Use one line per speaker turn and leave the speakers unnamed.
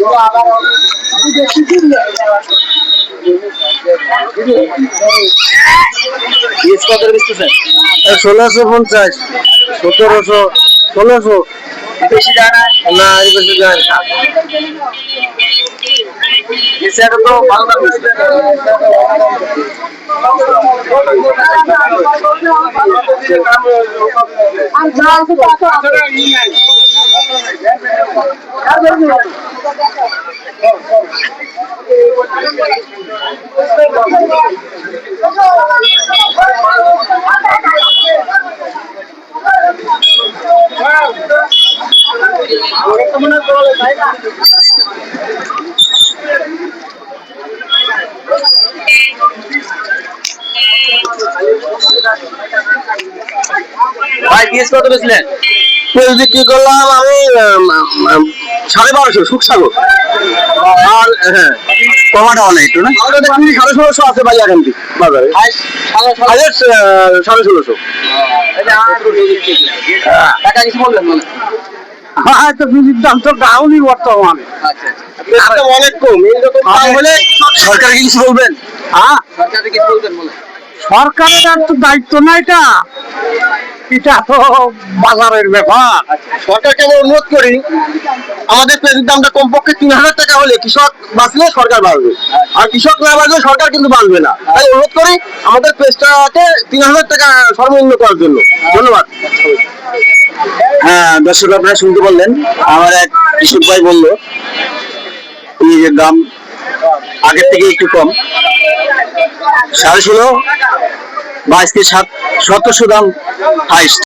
$1650, 1700, 1600
বেশি যায় না?
না, এই বেশি যায় না।
এটা তো ভালো দাম বেশি। ভাই পিএস কত বেচলেন?
পেঁয়াজ বিক্রি করলাম আমি 1250 শুকসাগর। আর হ্যাঁ,
টমেটো অনেক একটু না?
আমাদের 1650 আছে ভাই এখন বাজারে। হাজার 1650।
টাকা কিছু বলবেন মনে?
হ্যাঁ, তো বীজের দাম তো ডাউনই বর্তমানে।
আচ্ছা
অনেক কম, এইরকম দাম হলে
সরকারকে কিছু বলবেন?
হ্যাঁ,
সরকারকে কিছু বলবেন মনে?
সরকারের আর তো দায়িত্ব না এটা, এটা তো বাজারের ব্যাপার। সরকারকে আমি অনুরোধ করি, আমাদের পেঁয়াজের দামটা কমপক্ষে 3000 টাকা হলে কৃষক বাঁচলে সরকার বাঁচবে, আর কৃষক না বাঁচলে সরকার কিন্তু বাঁচবে না। তাই অনুরোধ করি আমাদের পেঁয়াজটাকে 3000 টাকা সর্বনিম্ন করার জন্য। ধন্যবাদ।
হ্যাঁ দর্শক, আপনারা শুনতে বললেন, আমার এক কৃষক ভাই বললো পেঁয়াজের দাম আগের থেকে একটু কম, 16.5 বা 1700 দাম হাইস্ট।